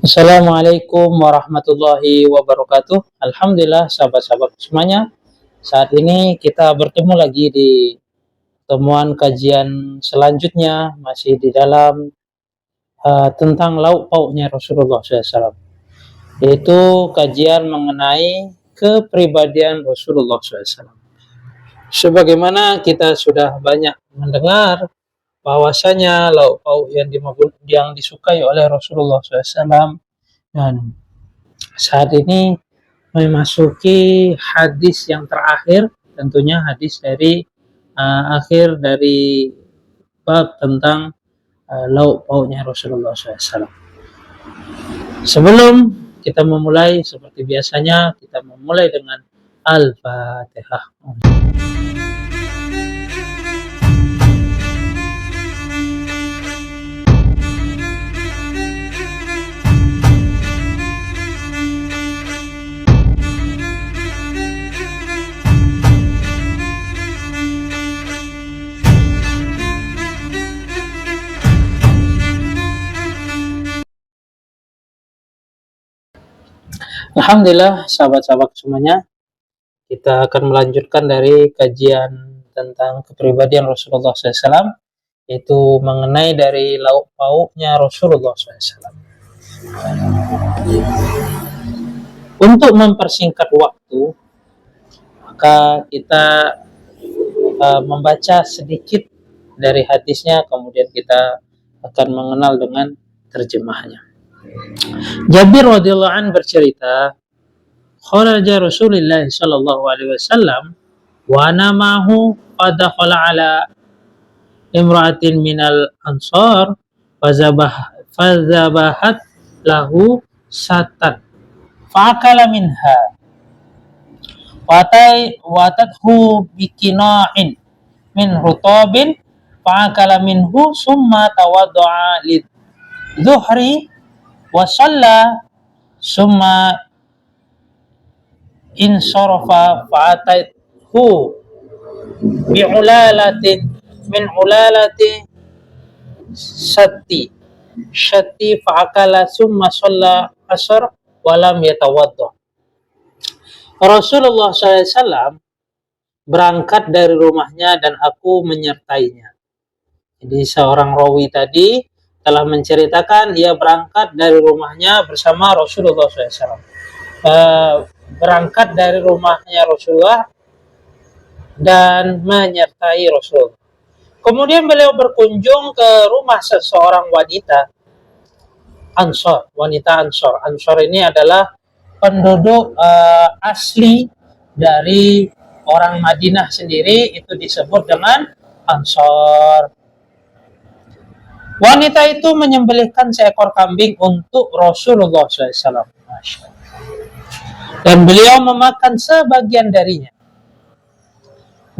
Assalamualaikum warahmatullahi wabarakatuh. Alhamdulillah sahabat-sahabat semuanya. Saat ini kita bertemu lagi di temuan kajian selanjutnya masih di dalam tentang lauk pauknya Rasulullah SAW. Yaitu kajian mengenai kepribadian Rasulullah SAW. Sebagaimana kita sudah banyak mendengar bahwasanya lauk pauk yang disukai oleh Rasulullah SAW, dan saat ini memasuki hadis yang terakhir, tentunya hadis dari akhir dari bab tentang lauk pauknya Rasulullah SAW. Sebelum kita memulai, seperti biasanya kita memulai dengan Al-Fatihah. Alhamdulillah sahabat-sahabat semuanya, kita akan melanjutkan dari kajian tentang kepribadian Rasulullah SAW, yaitu mengenai dari lauk pauknya Rasulullah SAW. Untuk mempersingkat waktu, maka kita membaca sedikit dari hadisnya, kemudian kita akan mengenal dengan terjemahnya. Jabir radhiyallahu anhu bercerita, kharaja Rasulullah sallallahu alaihi wasallam wa ana ma'ahu fadakhala ala imra'atin minal ansar fazabahat lahu satan fa'akala minha watathu bikina'in min rutabin fa'akala minhu summa tawadda'a lidzuhri wa shalla summa insarafa fa'ataihu bi'ulalatin min ulalati syati fa'akala summa shalla asar walam yatawadda. Rasulullah SAW berangkat dari rumahnya dan aku menyertainya. Jadi seorang rawi tadi telah menceritakan dia berangkat dari rumahnya bersama Rasulullah SAW. Berangkat dari rumahnya Rasulullah dan menyertai Rasul. Kemudian beliau berkunjung ke rumah seseorang wanita Ansor, wanita Ansor. Ansor ini adalah penduduk asli dari orang Madinah sendiri, itu disebut dengan Ansor. Wanita itu menyembelihkan seekor kambing untuk Rasulullah SAW. Dan beliau memakan sebagian darinya.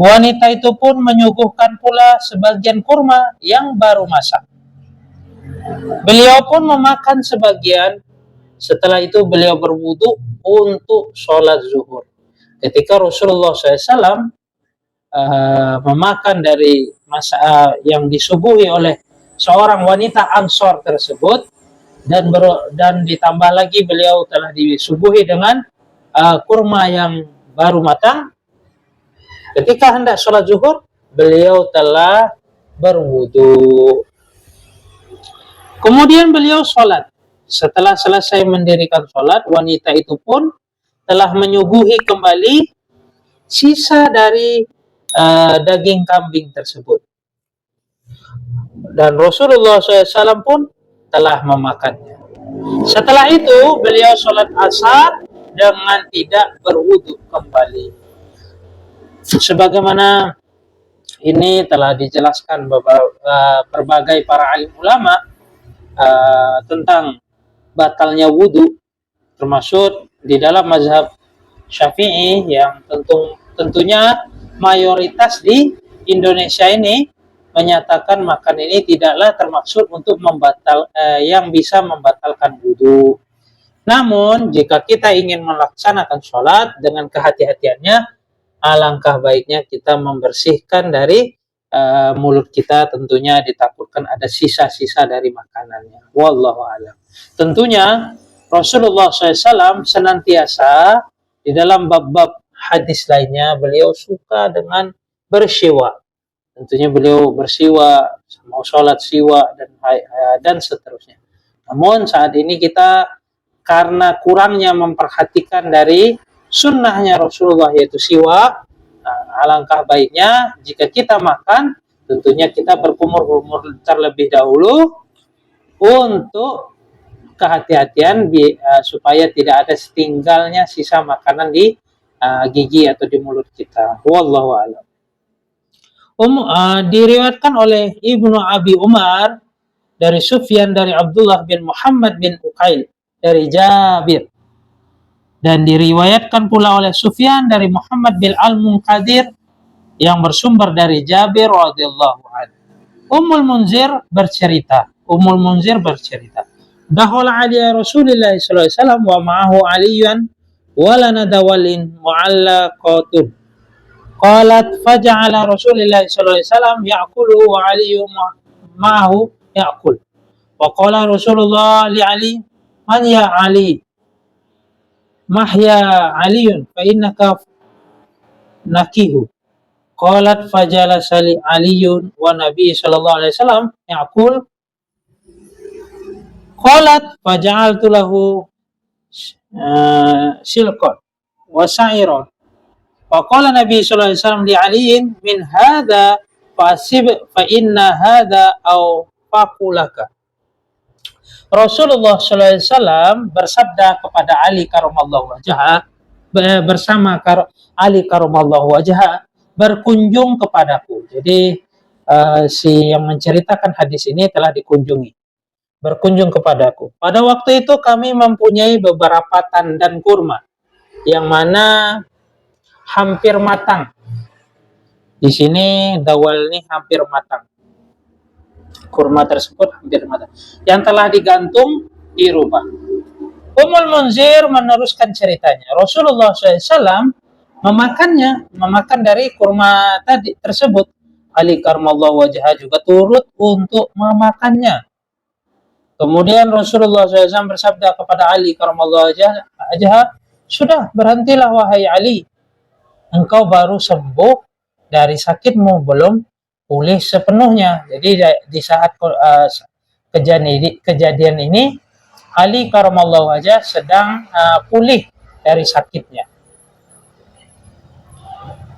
Wanita itu pun menyuguhkan pula sebagian kurma yang baru masak. Beliau pun memakan sebagian. Setelah itu beliau berwudu untuk sholat zuhur. Ketika Rasulullah SAW memakan dari yang disuguhi oleh seorang wanita Ansor tersebut, dan ditambah lagi beliau telah disuguhi dengan kurma yang baru matang, ketika hendak sholat zuhur beliau telah berwudu. Kemudian beliau sholat. Setelah selesai mendirikan sholat, wanita itu pun telah menyuguhi kembali sisa dari daging kambing tersebut. Dan Rasulullah SAW pun telah memakannya. Setelah itu beliau sholat asar dengan tidak berwudu kembali. Sebagaimana ini telah dijelaskan berbagai para alim ulama tentang batalnya wudu, termasuk di dalam mazhab Syafi'i yang tentunya mayoritas di Indonesia ini menyatakan makan ini tidaklah termaksud untuk yang bisa membatalkan wudu. Namun jika kita ingin melaksanakan sholat dengan kehati-hatiannya, alangkah baiknya kita membersihkan dari mulut kita, tentunya ditakutkan ada sisa-sisa dari makanannya. Wallahu a'lam. Tentunya Rasulullah SAW senantiasa di dalam bab-bab hadis lainnya beliau suka dengan bersiwa. Tentunya beliau bersiwa, mau sholat siwa dan seterusnya. Namun saat ini kita karena kurangnya memperhatikan dari sunnahnya Rasulullah yaitu siwa, alangkah baiknya jika kita makan tentunya kita berkumur-kumur terlebih dahulu untuk kehati-hatian supaya tidak ada setinggalnya sisa makanan di gigi atau di mulut kita. Wallahu a'lam. Diriwayatkan oleh Ibnu Abi Umar dari Sufyan dari Abdullah bin Muhammad bin Uqail dari Jabir, dan diriwayatkan pula oleh Sufyan dari Muhammad bin Al-Munqadir yang bersumber dari Jabir radhiyallahu anhu. Ummul Munzir bercerita, dakhala Ali Rasulullah sallallahu alaihi wasallam wa ma'ahu Aliyan wa lana dawalin mu'allaqatun. Qalat faja'ala Rasulullah sallallahu alaihi wasallam ya'kulu wa Ali ma'ahu ya'kul. Wa qala Rasulullah li Ali, man ya Ali? Mahya Aliyun fa innaka nakihu. Qalat fajalasa li Aliyun wa Nabi sallallahu alaihi wasallam ya'kul. Qalat faja'altu lahu silqan wa sa'iran. Wa qala Nabi sallallahu alaihi wasallam li Aliyin min hadha fasib fa inna hadha aw faqulaka. Rasulullah sallallahu alaihi wasallam bersabda kepada Ali karamallahu wajhah, bersama Ali karamallahu wajhah berkunjung kepadaku. Jadi si yang menceritakan hadis ini telah dikunjungi, berkunjung kepadaku. Pada waktu itu kami mempunyai beberapa tandan kurma yang mana hampir matang. Di sini dawal ini hampir matang. Kurma tersebut hampir matang yang telah digantung di rumah. Ummul Munzir meneruskan ceritanya. Rasulullah SAW memakan dari kurma tadi tersebut. Ali karamallahu wajhah juga turut untuk memakannya. Kemudian Rasulullah SAW bersabda kepada Ali karamallahu wajhah, sudah berhentilah wahai Ali, engkau baru sembuh dari sakitmu, belum pulih sepenuhnya. Jadi di saat kejadian ini Ali karamallahu wajhah sedang pulih dari sakitnya.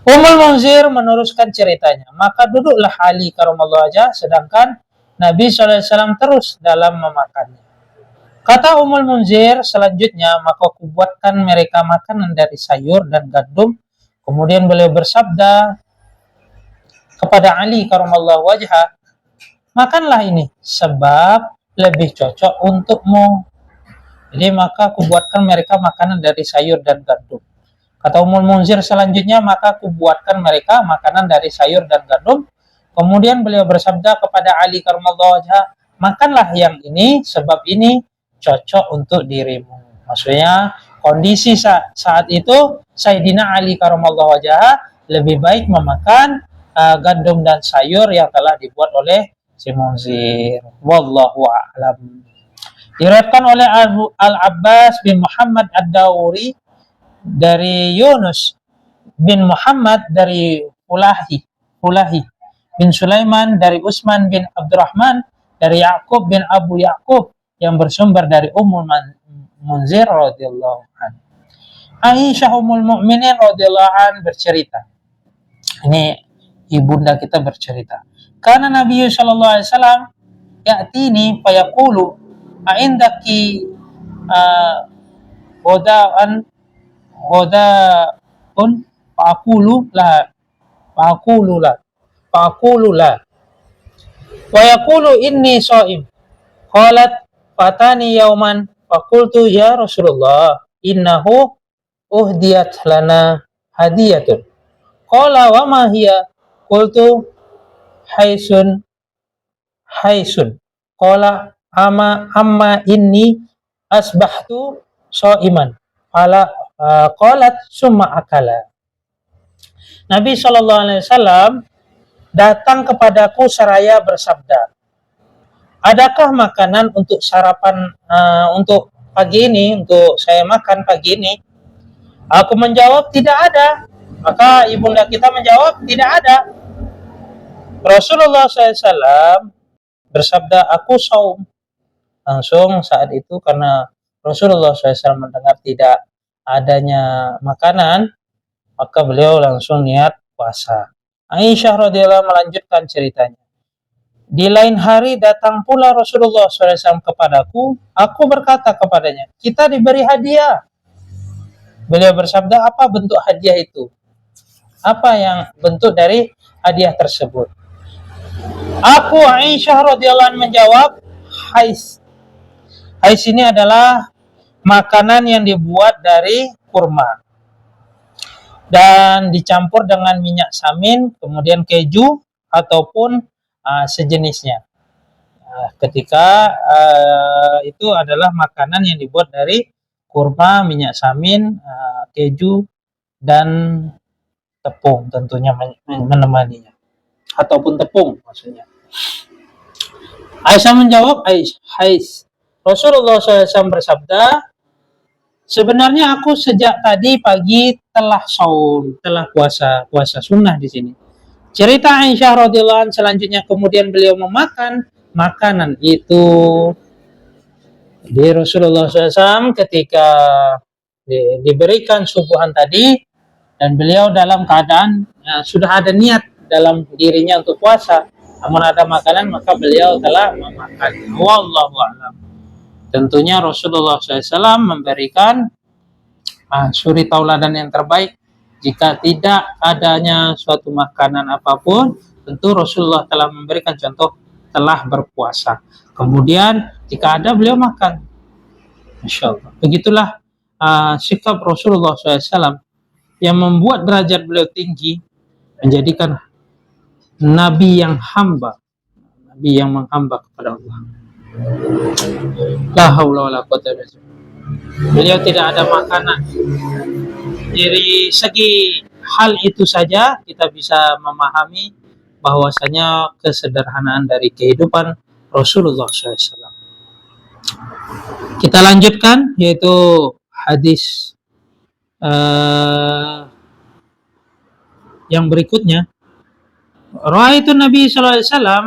Ummul Munzir meneruskan ceritanya, maka duduklah Ali karamallahu wajhah sedangkan Nabi SAW terus dalam memakannya. Kata Ummul Munzir selanjutnya, maka kubuatkan mereka makanan dari sayur dan gandum. Kemudian beliau bersabda kepada Ali karamallahu wajhah, makanlah ini sebab lebih cocok untukmu. Jadi maka kubuatkan mereka makanan dari sayur dan gandum. Kata Ummul Munzir selanjutnya, maka kubuatkan mereka makanan dari sayur dan gandum. Kemudian beliau bersabda kepada Ali karamallahu wajhah, makanlah yang ini sebab ini cocok untuk dirimu. Maksudnya kondisi saat itu Sayyidina Ali karamallahu wajhah lebih baik memakan gandum dan sayur yang telah dibuat oleh si Munzir. Wallahu a'lam. Diriwayatkan oleh Al-Abbas bin Muhammad Ad-Dawri dari Yunus bin Muhammad dari Fulahi bin Sulaiman dari Utsman bin Abdurrahman dari Ya'qub bin Abu Ya'qub yang bersumber dari Ummul Munzir radhiyallahu anha. Aisyah Ummul Mukminin radhiyallahu anha bercerita. Ini ibunda kita bercerita. Karena Nabi sallallahu alaihi wasallam ya'tini fayaqulu a'indaki ghada'un fa'aqulu la wa yaqulu inni sha'im. Qalat fatani yauman faqultu ya Rasulullah innahu uhdiyat lana hadiyatun. Qala wa ma hiya? Qultu haisun. Qala amma inni asbahtu shaiman. Qalat summa akala. Nabi sallallahu alaihi wasallam datang kepadaku seraya bersabda, adakah makanan untuk sarapan untuk pagi ini, untuk saya makan pagi ini? Aku menjawab, tidak ada. Maka ibunda kita menjawab, tidak ada. Rasulullah SAW bersabda, aku saum. Langsung saat itu karena Rasulullah SAW mendengar tidak adanya makanan, maka beliau langsung niat puasa. Aisyah radhiyallahu melanjutkan ceritanya. Di lain hari datang pula Rasulullah SAW kepadaku, aku berkata kepadanya, kita diberi hadiah. Beliau bersabda, apa bentuk hadiah itu? Apa yang bentuk dari hadiah tersebut? Aku Aisyah radhiyallahu menjawab, hais. Hais ini adalah makanan yang dibuat dari kurma dan dicampur dengan minyak samin, kemudian keju ataupun sejenisnya. Ketika itu adalah makanan yang dibuat dari kurma, minyak samin, keju dan tepung tentunya menemaninya, ataupun tepung maksudnya. Aisyah menjawab, hais. Rasulullah SAW bersabda, sebenarnya aku sejak tadi pagi telah saum, telah puasa sunnah di sini. Cerita Aisyah radhiyallahu anha selanjutnya, kemudian beliau memakan makanan itu. Di Rasulullah SAW ketika diberikan suguhan tadi dan beliau dalam keadaan sudah ada niat dalam dirinya untuk puasa, namun ada makanan maka beliau telah memakan. Wallahu a'lam. Tentunya Rasulullah SAW memberikan suri tauladan yang terbaik. Jika tidak adanya suatu makanan apapun, tentu Rasulullah telah memberikan contoh, telah berpuasa. Kemudian jika ada beliau makan. Masya Allah. Begitulah sikap Rasulullah SAW yang membuat derajat beliau tinggi, menjadikan Nabi yang hamba, Nabi yang menghamba kepada Allah. La haula wala quwwata illa billah. Beliau tidak ada makanan. Dari segi hal itu saja kita bisa memahami bahwasanya kesederhanaan dari kehidupan Rasulullah SAW. Kita lanjutkan, yaitu hadis yang berikutnya. Ra'aitu Nabi sallallahu alaihi wasallam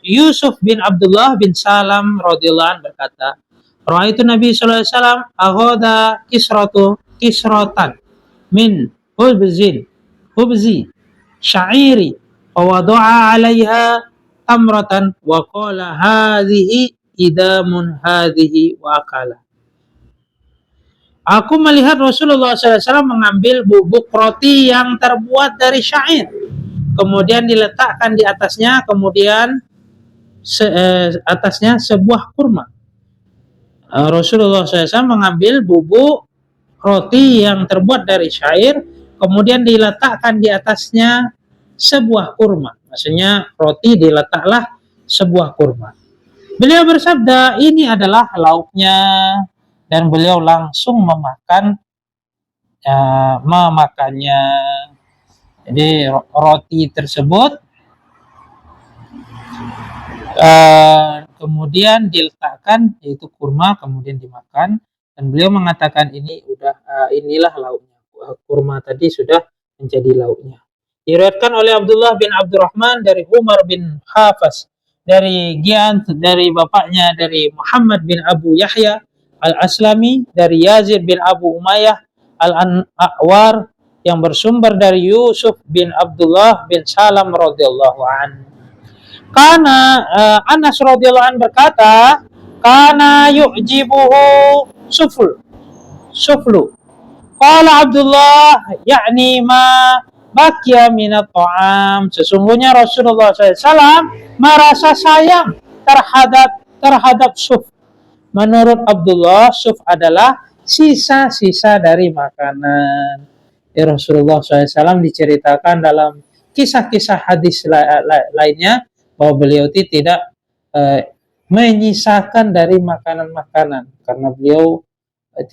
Yusuf bin Abdullah bin Salam radhiyallahu anhu berkata, Ra'aitu Nabi sallallahu alaihi wasallam aghada kisratan min hubzi sya'iri wa wada'a 'alaiha tamratan wa qala hadhihi idamun hadhihi wa akala. Aku melihat Rasulullah SAW mengambil bubuk roti yang terbuat dari syair, kemudian diletakkan di atasnya, kemudian atasnya sebuah kurma. Rasulullah SAW mengambil bubuk roti yang terbuat dari syair, kemudian diletakkan di atasnya sebuah kurma. Maksudnya roti diletaklah sebuah kurma. Beliau bersabda, ini adalah lauknya, dan beliau langsung memakannya. Jadi roti tersebut kemudian diletakkan, yaitu kurma, kemudian dimakan, dan beliau mengatakan inilah lauknya. Kurma tadi sudah menjadi lauknya. Diriwayatkan oleh Abdullah bin Abdurrahman dari Umar bin Hafs, dari Gian, dari bapaknya, dari Muhammad bin Abu Yahya Al-Aslami, dari Yazid bin Abu Umayyah Al-A'war, yang bersumber dari Yusuf bin Abdullah bin Salam radhiyallahu anhu. Karena Anas radhiyallahu anhu berkata, kana yu'jibuhu suflu. Qala Abdullah, yakni ma bakia minat ta'am. Sesungguhnya Rasulullah SAW merasa sayang terhadap suf. Menurut Abdullah, suf adalah sisa-sisa dari makanan. Rasulullah SAW diceritakan dalam kisah-kisah hadis lainnya bahwa beliau tidak menyisakan dari makanan-makanan karena beliau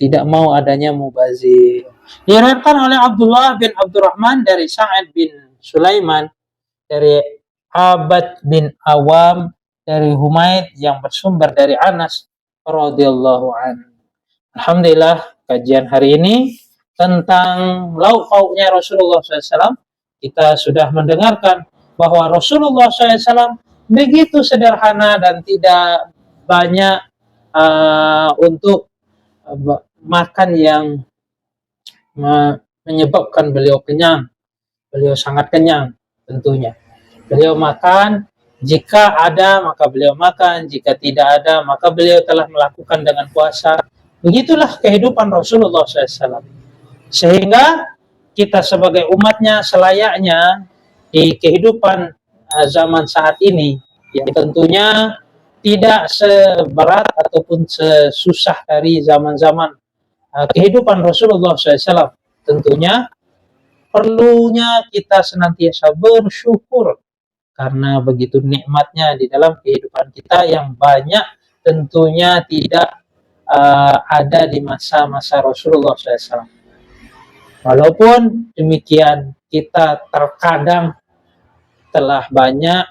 tidak mau adanya mubazir. Diriwayatkan oleh Abdullah bin Abdurrahman dari Sa'ad bin Sulaiman, dari Abad bin Awam, dari Humaid yang bersumber dari Anas radhiyallahu anhu. Alhamdulillah, kajian hari ini tentang lauk pauknya Rasulullah SAW, kita sudah mendengarkan bahwa Rasulullah SAW begitu sederhana dan tidak banyak untuk makan yang menyebabkan beliau kenyang. Beliau sangat kenyang tentunya. Beliau makan, jika ada maka beliau makan, jika tidak ada maka beliau telah melakukan dengan puasa. Begitulah kehidupan Rasulullah SAW. Sehingga kita sebagai umatnya selayaknya di kehidupan zaman saat ini, yang tentunya tidak seberat ataupun sesusah dari zaman-zaman kehidupan Rasulullah SAW. Tentunya perlunya kita senantiasa bersyukur karena begitu nikmatnya di dalam kehidupan kita yang banyak tentunya tidak ada di masa-masa Rasulullah SAW. Walaupun demikian, kita terkadang telah banyak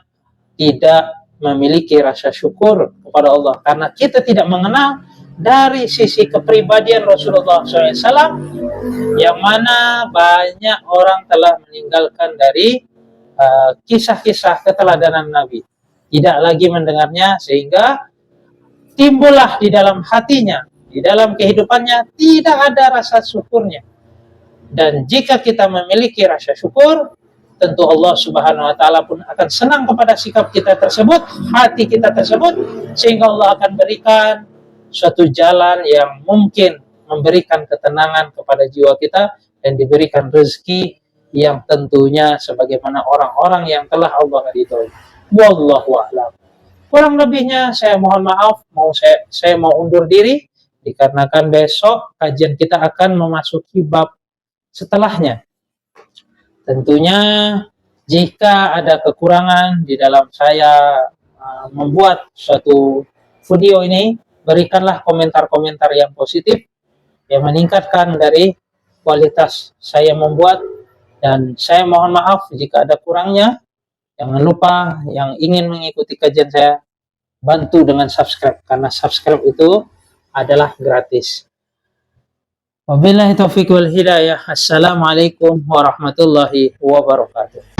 tidak memiliki rasa syukur kepada Allah karena kita tidak mengenal dari sisi kepribadian Rasulullah SAW, yang mana banyak orang telah meninggalkan dari kisah-kisah keteladanan Nabi, tidak lagi mendengarnya, sehingga timbullah di dalam hatinya, di dalam kehidupannya tidak ada rasa syukurnya. Dan jika kita memiliki rasa syukur, tentu Allah Subhanahu wa taala pun akan senang kepada sikap kita tersebut, hati kita tersebut, sehingga Allah akan berikan suatu jalan yang mungkin memberikan ketenangan kepada jiwa kita dan diberikan rezeki yang tentunya sebagaimana orang-orang yang telah Allah ridhoi. Wallahu a'lam. Kurang lebihnya saya mohon maaf, saya mau undur diri dikarenakan besok kajian kita akan memasuki bab setelahnya. Tentunya jika ada kekurangan di dalam saya membuat suatu video ini, berikanlah komentar-komentar yang positif yang meningkatkan dari kualitas saya membuat, dan saya mohon maaf jika ada kurangnya. Jangan lupa yang ingin mengikuti kajian saya, bantu dengan subscribe, karena subscribe itu adalah gratis. Wabillahi taufiq wal hidayah. Assalamualaikum warahmatullahi wabarakatuh.